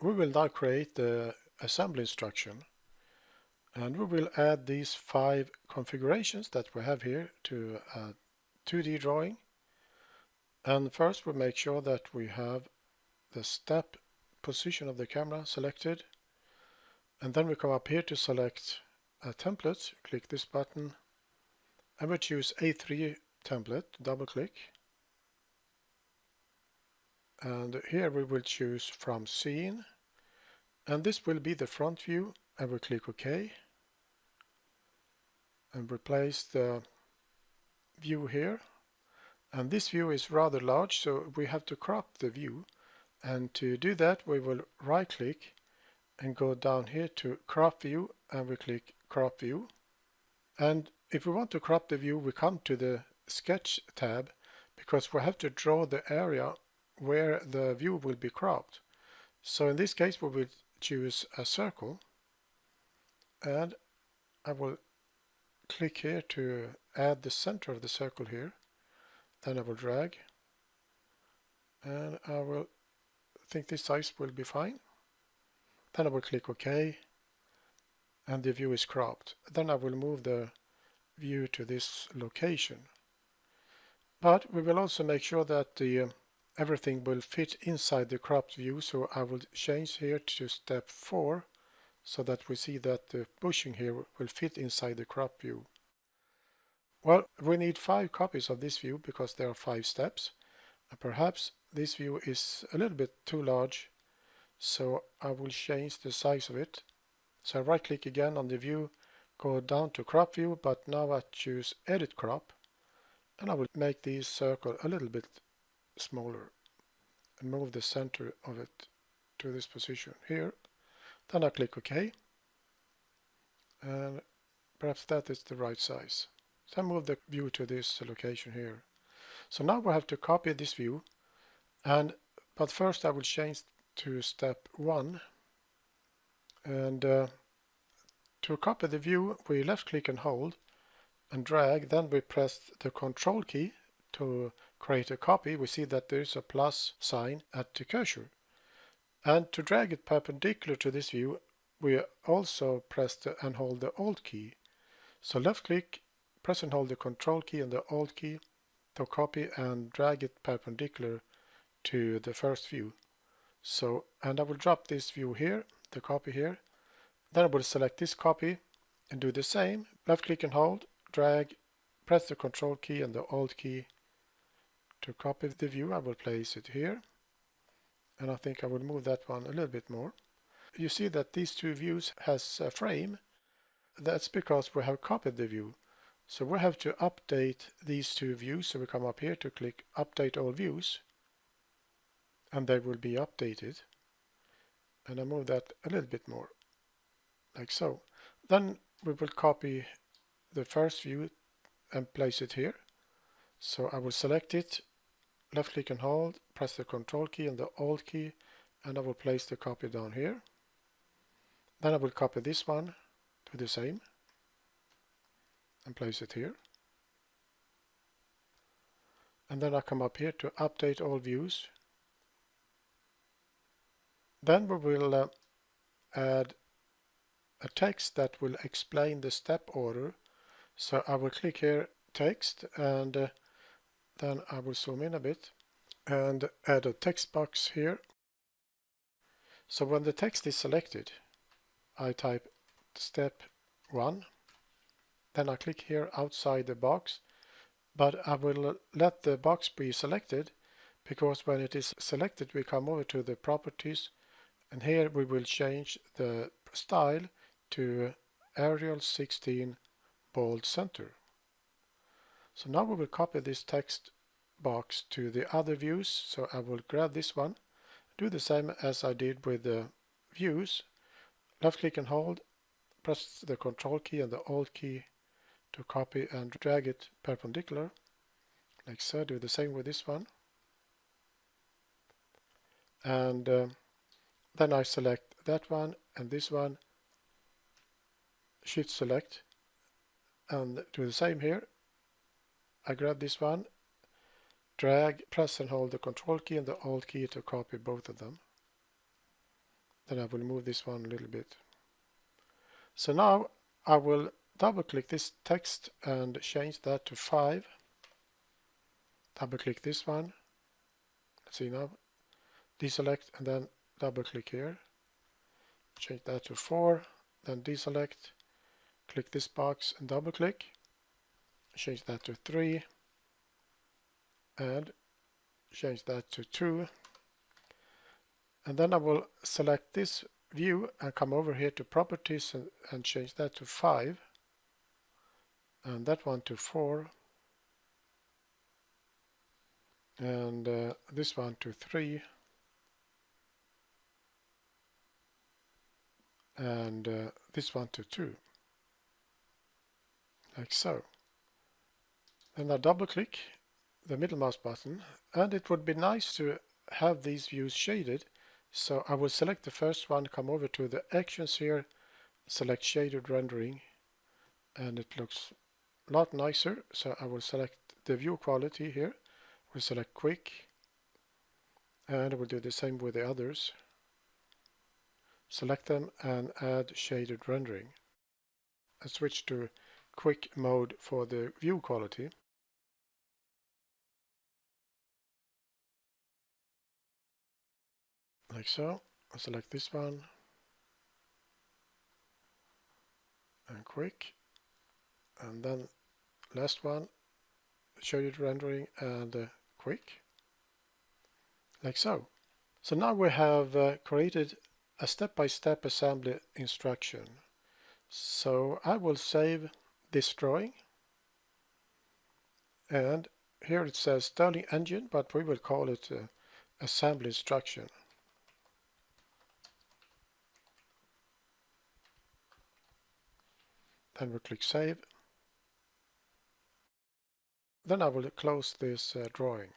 We will now create the assembly instruction, and we will add these 5 configurations that we have here to a 2D drawing. And first we make sure that we have the step position of the camera selected, and then we come up here to select a template, click this button, and we choose A3 template, double click, and here we will choose from scene, and this will be the front view, and we click OK and replace the view here. And this view is rather large, so we have to crop the view, and to do that we will right click and go down here to crop view, and we click crop view. And if we want to crop the view, we come to the sketch tab, because we have to draw the area where the view will be cropped. So in this case we will choose a circle, and I will click here to add the center of the circle here. Then I will drag, and I will think this size will be fine. Then I will click OK, and the view is cropped. Then I will move the view to this location. But we will also make sure that everything will fit inside the cropped view, so I will change here to step 4 so that we see that the bushing here will fit inside the crop view. Well, we need 5 copies of this view because there are 5 steps, and perhaps this view is a little bit too large, so I will change the size of it. So I right click again on the view, go down to crop view, but now I choose edit crop, and I will make this circle a little bit smaller and move the center of it to this position here. Then I click OK, and perhaps that is the right size. So I move the view to this location here. So now we have to copy this view, but first I will change to step 1, and to copy the view we left click and hold and drag, then we press the Control key to create a copy. We see that there is a plus sign at the cursor, and to drag it perpendicular to this view we also press and hold the Alt key. So left click, press and hold the Control key and the Alt key to copy and drag it perpendicular to the first view. So, and I will drop this view here, the copy here. Then I will select this copy and do the same. Left click and hold, drag, press the Control key and the Alt key to copy the view. I will place it here, and I think I will move that one a little bit more. You see that these 2 views has a frame. That's because we have copied the view. So we have to update these 2 views, so we come up here to click Update All Views, and they will be updated. And I move that a little bit more, like so. Then we will copy the first view and place it here. So I will select it, left click and hold, press the Control key and the Alt key, and I will place the copy down here. Then I will copy this one, do the same, and place it here. And then I come up here to update all views. Then we will add a text that will explain the step order. So I will click here, text, and then I will zoom in a bit and add a text box here. So when the text is selected, I type step 1. Then I click here outside the box, but I will let the box be selected, because when it is selected we come over to the properties, and here we will change the style to Arial 16 bold center. So now we will copy this text box to the other views. So I will grab this one, do the same as I did with the views, left click and hold, press the Control key and the Alt key to copy and drag it perpendicular, like so. Do the same with this one, and then I select that one and this one, shift select, and do the same here. I grab this one, drag, press and hold the Control key and the Alt key to copy both of them. Then I will move this one a little bit. So now I will double click this text and change that to 5. Double click this one. Let's see now. Deselect and then double click here. Change that to 4. Then deselect. Click this box and double click. Change that to 3. And change that to 2. And then I will select this view and come over here to properties and change that to 5. And that one to 4. And this one to 3. And this one to 2. Like so. Then I double click the middle mouse button, and it would be nice to have these views shaded. So I will select the first one, come over to the actions here, select shaded rendering, and it looks a lot nicer. So I will select the view quality here. We'll select quick, and I will do the same with the others. Select them and add shaded rendering. And switch to quick mode for the view quality. Like so. I'll select this one and quick, and then last one, shaded rendering and quick, like so. So now we have created a step-by-step assembly instruction. So I will save this drawing, and here it says Sterling Engine, but we will call it assembly instruction. Then we click save. Then I will close this drawing.